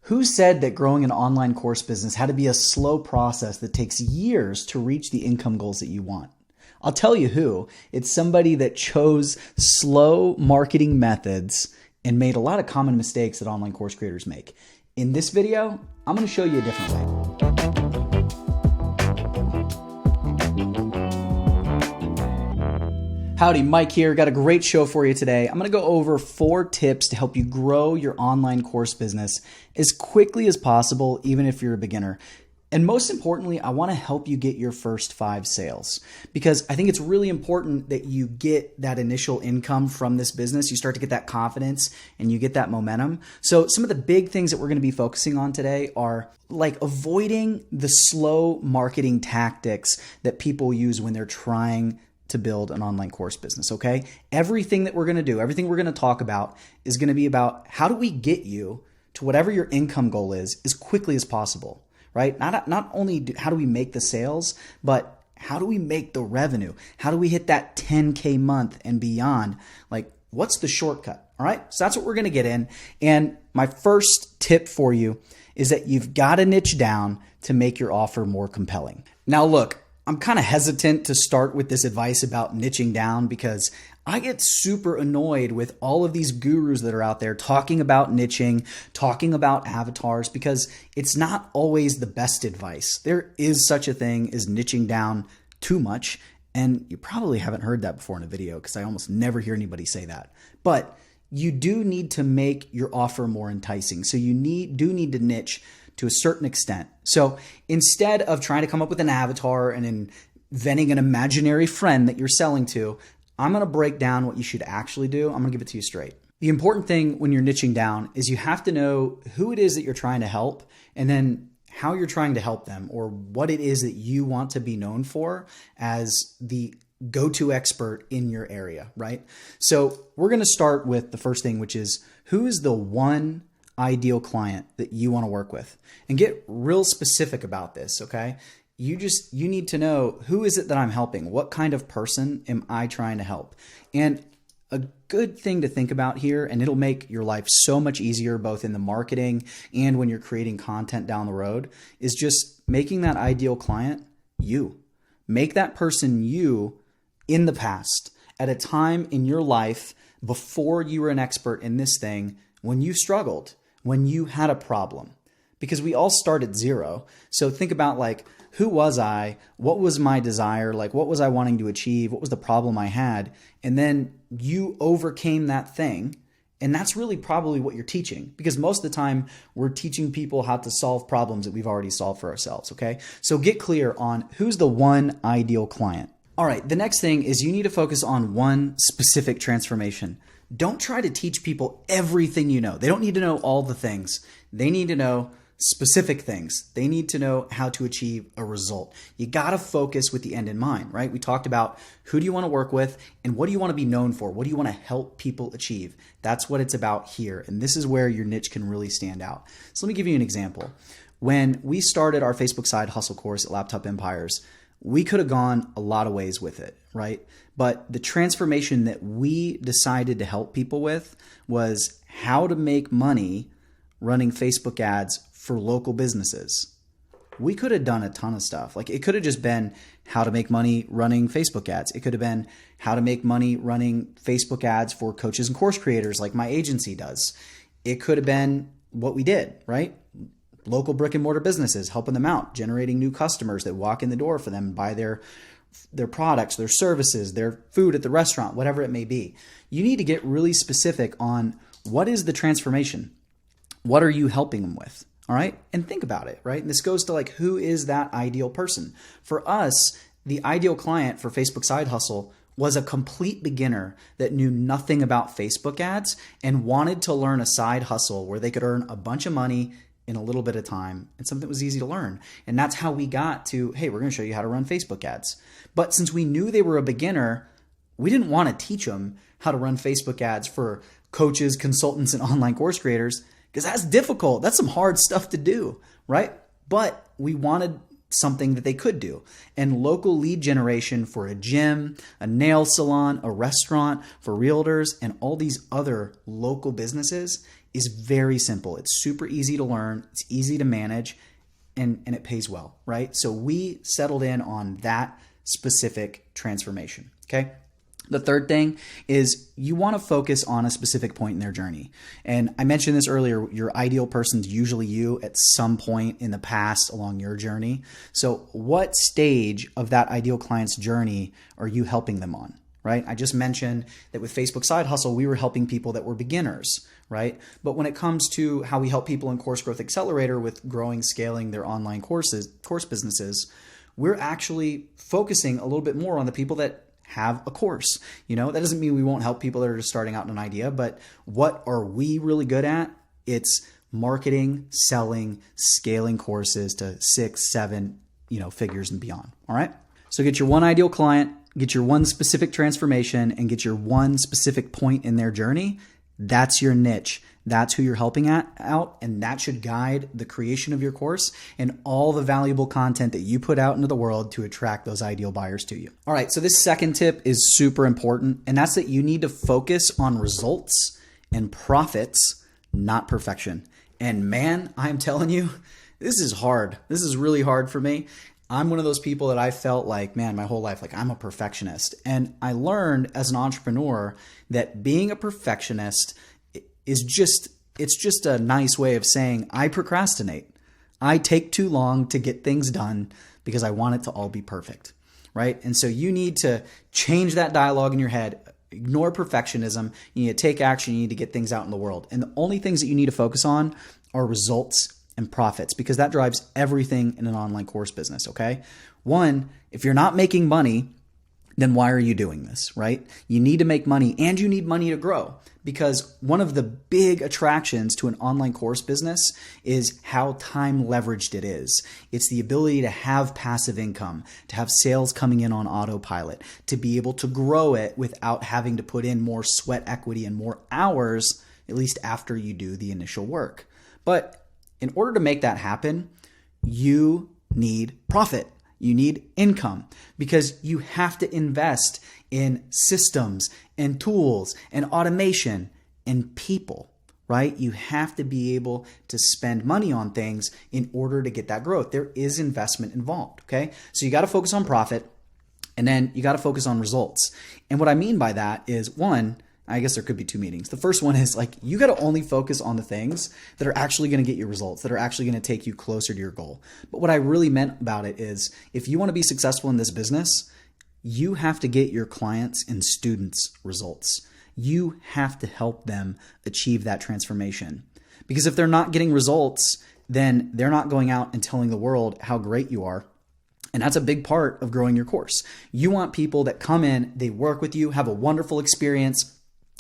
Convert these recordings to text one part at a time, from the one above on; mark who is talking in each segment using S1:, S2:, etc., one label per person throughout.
S1: Who said that growing an online course business had to be a slow process that takes years to reach the income goals that you want? I'll tell you who. It's somebody that chose slow marketing methods and made a lot of common mistakes that online course creators make. In this video, I'm going to show you a different way. Howdy, Mike here. Got a great show for you today. I'm going to go over 4 tips to help you grow your online course business as quickly as possible, even if you're a beginner. And most importantly, I want to help you get your first 5 sales because I think it's really important that you get that initial income from this business. You start to get that confidence and you get that momentum. So some of the big things that we're going to be focusing on today are like avoiding the slow marketing tactics that people use when they're trying to build an online course business, okay? Everything that we're going to do, everything we're going to talk about is going to be about how do we get you to whatever your income goal is as quickly as possible, right? Not only how do we make the sales, but how do we make the revenue? How do we hit that 10K month and beyond? Like, what's the shortcut, all right? So that's what we're going to get in. And my first tip for you is that you've got to niche down to make your offer more compelling. Now, look, I'm kind of hesitant to start with this advice about niching down because I get super annoyed with all of these gurus that are out there talking about niching, talking about avatars, because it's not always the best advice. There is such a thing as niching down too much, and you probably haven't heard that before in a video because I almost never hear anybody say that. But you do need to make your offer more enticing. So you do need to niche to a certain extent. So instead of trying to come up with an avatar and inventing an imaginary friend that you're selling to, I'm going to break down what you should actually do. I'm going to give it to you straight. The important thing when you're niching down is you have to know who it is that you're trying to help and then how you're trying to help them or what it is that you want to be known for as the go-to expert in your area, right? So we're going to start with the first thing, which is who is the one ideal client that you want to work with, and get real specific about this, okay? You need to know, who is it that I'm helping? What kind of person am I trying to help? And a good thing to think about here, and it'll make your life so much easier both in the marketing and when you're creating content down the road, is just making that ideal client you. Make that person you in the past, at a time in your life before you were an expert in this thing, when you struggled, when you had a problem, because we all start at zero. So think about, like, who was I? What was my desire? Like, what was I wanting to achieve? What was the problem I had? And then you overcame that thing. And that's really probably what you're teaching, because most of the time we're teaching people how to solve problems that we've already solved for ourselves. Okay. So get clear on who's the one ideal client. All right. The next thing is you need to focus on one specific transformation. Don't try to teach people everything you know. They don't need to know all the things. They need to know specific things. They need to know how to achieve a result. You got to focus with the end in mind, right? We talked about who do you want to work with and what do you want to be known for? What do you want to help people achieve? That's what it's about here. And this is where your niche can really stand out. So let me give you an example. When we started our Facebook side hustle course at Laptop Empires, we could have gone a lot of ways with it, right? But the transformation that we decided to help people with was how to make money running Facebook ads for local businesses. We could have done a ton of stuff. Like, it could have just been how to make money running Facebook ads. It could have been how to make money running Facebook ads for coaches and course creators like my agency does. It could have been what we did, right? Local brick and mortar businesses, helping them out, generating new customers that walk in the door for them and buy their products, their services, their food at the restaurant, whatever it may be. You need to get really specific on what is the transformation? What are you helping them with? All right. And think about it, right? And this goes to, like, who is that ideal person? For us, the ideal client for Facebook Side Hustle was a complete beginner that knew nothing about Facebook ads and wanted to learn a side hustle where they could earn a bunch of money in a little bit of time and something that was easy to learn. And that's how we got to, hey, we're going to show you how to run Facebook ads. But since we knew they were a beginner, we didn't want to teach them how to run Facebook ads for coaches, consultants, and online course creators, because that's difficult. That's some hard stuff to do, right? But we wanted something that they could do. And local lead generation for a gym, a nail salon, a restaurant, for realtors, and all these other local businesses is very simple. It's super easy to learn. It's easy to manage, and it pays well, right? So we settled in on that specific transformation, okay? The third thing is you want to focus on a specific point in their journey. And I mentioned this earlier, your ideal person's usually you at some point in the past along your journey. So what stage of that ideal client's journey are you helping them on, right? I just mentioned that with Facebook Side Hustle, we were helping people that were beginners, right? But when it comes to how we help people in Course Growth Accelerator with growing, scaling their online course businesses, we're actually focusing a little bit more on the people that have a course. That doesn't mean we won't help people that are just starting out in an idea, but what are we really good at? It's marketing, selling, scaling courses to 6, 7, figures and beyond. All right. So get your one ideal client, get your one specific transformation, and get your one specific point in their journey. That's your niche. That's who you're helping out, and that should guide the creation of your course and all the valuable content that you put out into the world to attract those ideal buyers to you. All right, so this second tip is super important, and that's that you need to focus on results and profits, not perfection. And man, I'm telling you, this is hard. This is really hard for me. I'm one of those people that I felt like, man, my whole life, like I'm a perfectionist. And I learned as an entrepreneur that being a perfectionist it's just a nice way of saying I procrastinate. I take too long to get things done because I want it to all be perfect, right? And so you need to change that dialogue in your head, ignore perfectionism. You need to take action. You need to get things out in the world. And the only things that you need to focus on are results and profits, because that drives everything in an online course business, okay? One, if you're not making money, then why are you doing this, right? You need to make money, and you need money to grow, because one of the big attractions to an online course business is how time leveraged it is. It's the ability to have passive income, to have sales coming in on autopilot, to be able to grow it without having to put in more sweat equity and more hours, at least after you do the initial work. But in order to make that happen, you need profit. You need income, because you have to invest in systems and tools and automation and people, right? You have to be able to spend money on things in order to get that growth. There is investment involved, okay? So you got to focus on profit, and then you got to focus on results. And what I mean by that is, one, I guess there could be two meanings. The first one is like, you got to only focus on the things that are actually going to get you results, that are actually going to take you closer to your goal. But what I really meant about it is, if you want to be successful in this business, you have to get your clients and students results. You have to help them achieve that transformation. Because if they're not getting results, then they're not going out and telling the world how great you are. And that's a big part of growing your course. You want people that come in, they work with you, have a wonderful experience,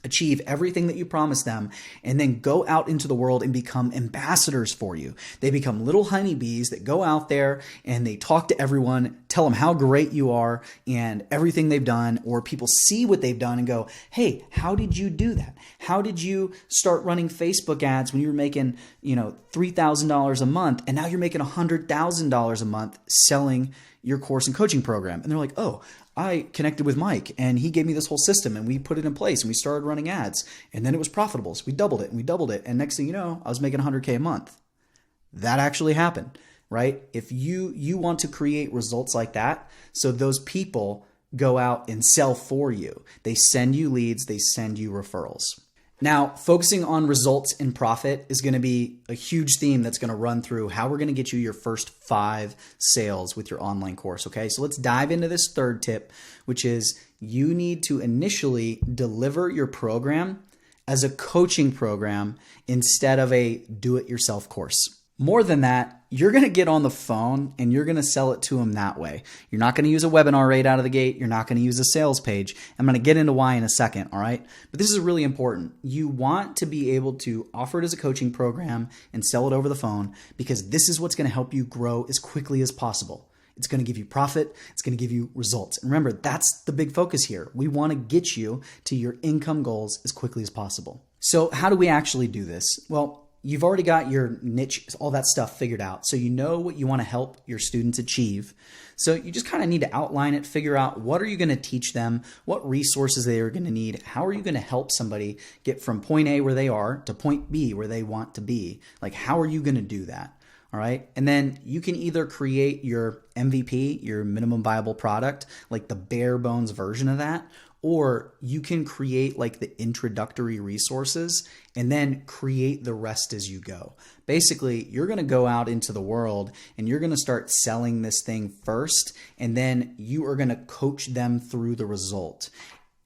S1: achieve everything that you promised them, and then go out into the world and become ambassadors for you. They become little honeybees that go out there and they talk to everyone, tell them how great you are and everything they've done, or people see what they've done and go, hey, how did you do that? How did you start running Facebook ads when you were making, $3,000 a month, and now you're making $100,000 a month selling your course and coaching program? And they're like, oh, I connected with Mike and he gave me this whole system and we put it in place and we started running ads, and then it was profitable. So we doubled it and we doubled it. And next thing you know, I was making $100K a month. That actually happened, right? If you want to create results like that, so those people go out and sell for you. They send you leads, they send you referrals. Now, focusing on results and profit is going to be a huge theme that's going to run through how we're going to get you your first 5 sales with your online course. Okay, so let's dive into this third tip, which is you need to initially deliver your program as a coaching program instead of a do-it-yourself course. More than that, you're going to get on the phone and you're going to sell it to them that way. You're not going to use a webinar right out of the gate. You're not going to use a sales page. I'm going to get into why in a second, all right? But this is really important. You want to be able to offer it as a coaching program and sell it over the phone, because this is what's going to help you grow as quickly as possible. It's going to give you profit. It's going to give you results. And remember, that's the big focus here. We want to get you to your income goals as quickly as possible. So how do we actually do this? Well, you've already got your niche, all that stuff figured out. So you know what you want to help your students achieve. So you just kind of need to outline it, figure out what are you going to teach them, what resources they are going to need, how are you going to help somebody get from point A where they are to point B where they want to be. Like, how are you going to do that? All right. And then you can either create your MVP, your minimum viable product, like the bare bones version of that, or you can create like the introductory resources and then create the rest as you go. Basically, you're going to go out into the world and you're going to start selling this thing first, and then you are going to coach them through the result.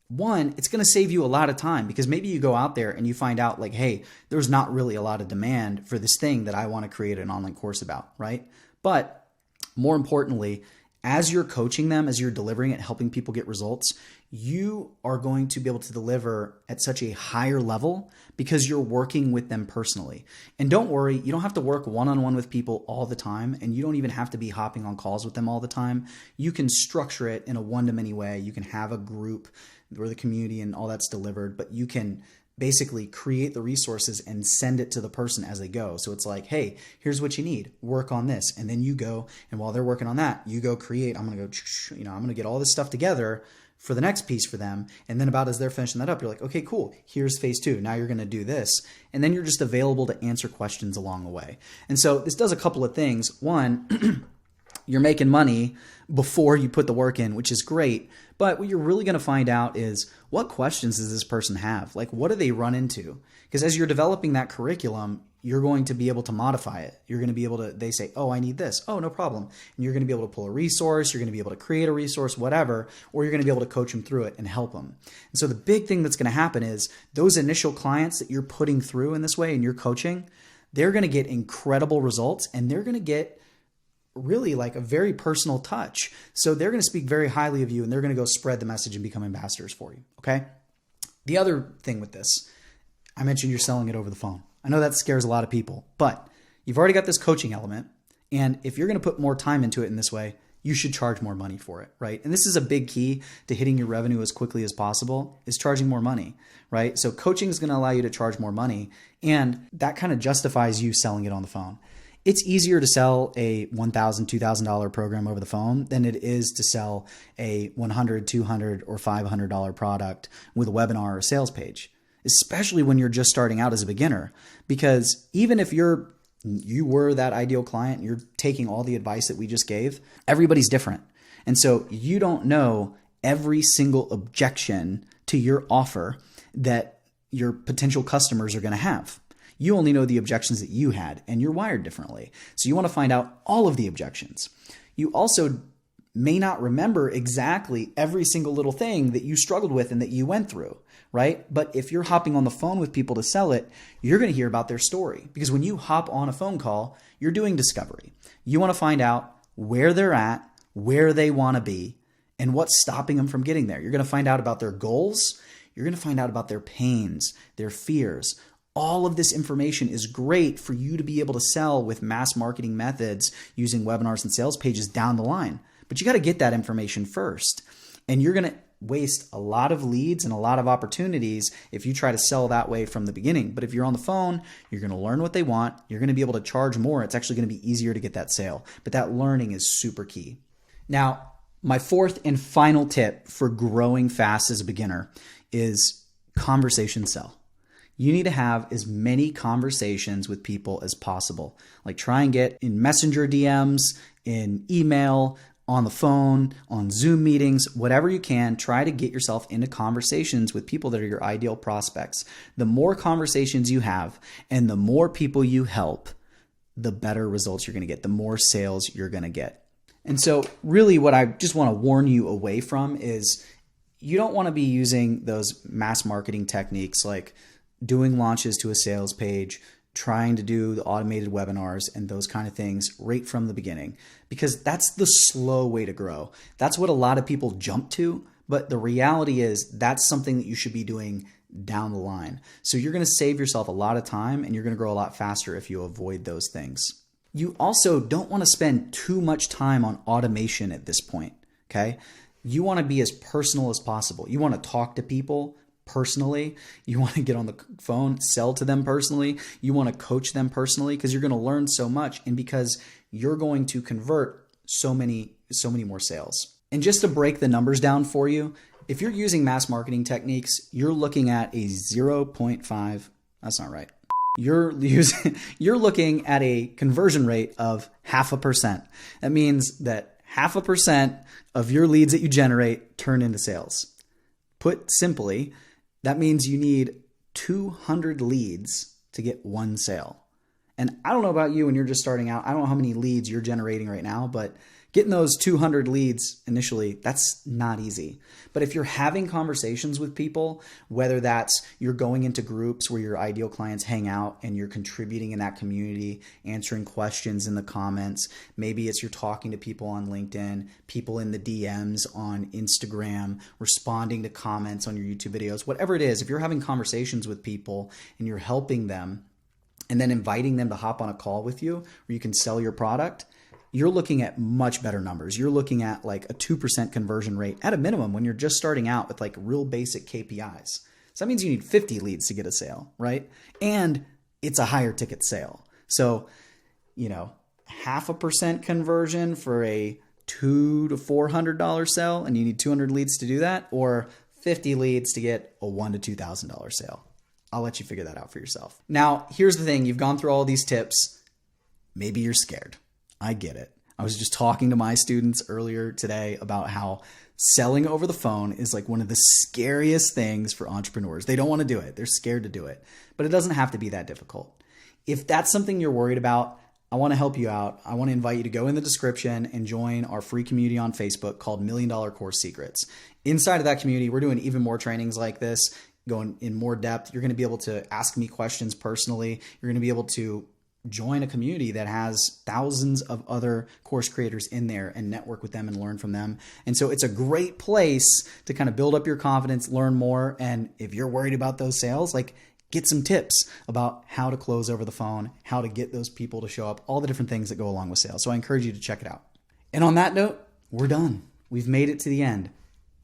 S1: One, it's going to save you a lot of time, because maybe you go out there and you find out like, hey, there's not really a lot of demand for this thing that I want to create an online course about, right? But more importantly, as you're coaching them, as you're delivering it, helping people get results, you are going to be able to deliver at such a higher level because you're working with them personally. And don't worry, you don't have to work one-on-one with people all the time, and you don't even have to be hopping on calls with them all the time. You can structure it in a one-to-many way. You can have a group where the community and all that's delivered, but you can basically create the resources and send it to the person as they go. So it's like, hey, here's what you need, work on this. And then you go, and while they're working on that, you go create, I'm going to get all this stuff together for the next piece for them. And then about as they're finishing that up, you're like, okay, cool. Here's phase 2. Now you're going to do this. And then you're just available to answer questions along the way. And so this does a couple of things. One, you're making money before you put the work in, which is great. But what you're really going to find out is, what questions does this person have? Like, what do they run into? Because as you're developing that curriculum, you're going to be able to modify it. You're going to be able to, they say, oh, I need this. Oh, no problem. And you're going to be able to pull a resource. You're going to be able to create a resource, whatever, or you're going to be able to coach them through it and help them. And so the big thing that's going to happen is those initial clients that you're putting through in this way and you're coaching, they're going to get incredible results, and they're going to get really like a very personal touch. So they're going to speak very highly of you, and they're going to go spread the message and become ambassadors for you. Okay. The other thing with this, I mentioned you're selling it over the phone. I know that scares a lot of people, but you've already got this coaching element. And if you're going to put more time into it in this way, you should charge more money for it, right? And this is a big key to hitting your revenue as quickly as possible, is charging more money, right? So coaching is going to allow you to charge more money, and that kind of justifies you selling it on the phone. It's easier to sell a $1,000, $2,000 program over the phone than it is to sell a $100, $200, or $500 product with a webinar or a sales page, especially when you're just starting out as a beginner. Because even if you were that ideal client, you're taking all the advice that we just gave, everybody's different. And so you don't know every single objection to your offer that your potential customers are going to have. You only know the objections that you had, and you're wired differently. So you want to find out all of the objections. You also may not remember exactly every single little thing that you struggled with and that you went through, right? But if you're hopping on the phone with people to sell it, you're going to hear about their story. Because when you hop on a phone call, you're doing discovery. You want to find out where they're at, where they want to be, and what's stopping them from getting there. You're going to find out about their goals. You're going to find out about their pains, their fears. All of this information is great for you to be able to sell with mass marketing methods using webinars and sales pages down the line. But you got to get that information first. And you're going to waste a lot of leads and a lot of opportunities if you try to sell that way from the beginning. But if you're on the phone, you're going to learn what they want. You're going to be able to charge more. It's actually going to be easier to get that sale. But that learning is super key. Now, my fourth and final tip for growing fast as a beginner is conversation sell. You need to have as many conversations with people as possible. Like, try and get in Messenger DMs, in email, on the phone, on Zoom meetings, whatever you can. Try to get yourself into conversations with people that are your ideal prospects. The more conversations you have and the more people you help, the better results you're going to get, the more sales you're going to get. And so really what I just want to warn you away from is, you don't want to be using those mass marketing techniques like doing launches to a sales page, trying to do the automated webinars and those kind of things right from the beginning, because that's the slow way to grow. That's what a lot of people jump to, but the reality is that's something that you should be doing down the line. So you're going to save yourself a lot of time, and you're going to grow a lot faster if you avoid those things. You also don't want to spend too much time on automation at this point, okay? You want to be as personal as possible. You want to talk to people personally. You want to get on the phone, sell to them personally. You want to coach them personally because you're going to learn so much and because you're going to convert so many more sales. And just to break the numbers down for you, if you're using mass marketing techniques, you're looking at a 0.5, that's not right. You're looking at a conversion rate of 0.5%. That means that 0.5% of your leads that you generate turn into sales. Put simply, that means you need 200 leads to get one sale. And I don't know about you when you're just starting out. I don't know how many leads you're generating right now, but getting those 200 leads initially, that's not easy. But if you're having conversations with people, whether that's you're going into groups where your ideal clients hang out and you're contributing in that community, answering questions in the comments, maybe it's you're talking to people on LinkedIn, people in the DMs on Instagram, responding to comments on your YouTube videos, whatever it is, if you're having conversations with people and you're helping them, and then inviting them to hop on a call with you where you can sell your product, you're looking at much better numbers. You're looking at like a 2% conversion rate at a minimum when you're just starting out with like real basic KPIs. So that means you need 50 leads to get a sale, right? And it's a higher ticket sale. So, 0.5% conversion for a $200 to $400 sale, and you need 200 leads to do that, or 50 leads to get a $1,000 to $2,000 sale. I'll let you figure that out for yourself. Now, here's the thing. You've gone through all these tips. Maybe you're scared. I get it. I was just talking to my students earlier today about how selling over the phone is like one of the scariest things for entrepreneurs. They don't want to do it. They're scared to do it. But it doesn't have to be that difficult. If that's something you're worried about, I want to help you out. I want to invite you to go in the description and join our free community on Facebook called $1 Million Course Secrets. Inside of that community, we're doing even more trainings like this, going in more depth. You're going to be able to ask me questions personally. You're going to be able to join a community that has thousands of other course creators in there and network with them and learn from them. And so it's a great place to kind of build up your confidence, learn more. And if you're worried about those sales, like get some tips about how to close over the phone, how to get those people to show up, all the different things that go along with sales. So I encourage you to check it out. And on that note, we're done. We've made it to the end.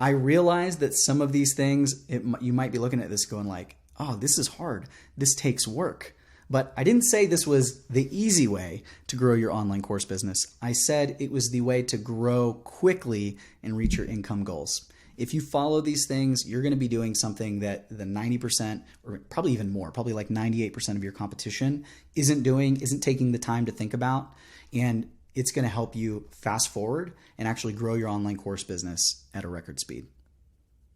S1: I realize that some of these things, you might be looking at this going like, oh, this is hard. This takes work. But I didn't say this was the easy way to grow your online course business. I said it was the way to grow quickly and reach your income goals. If you follow these things, you're going to be doing something that the 90% or probably even more, probably like 98% of your competition isn't taking the time to think about. And it's going to help you fast forward and actually grow your online course business at a record speed.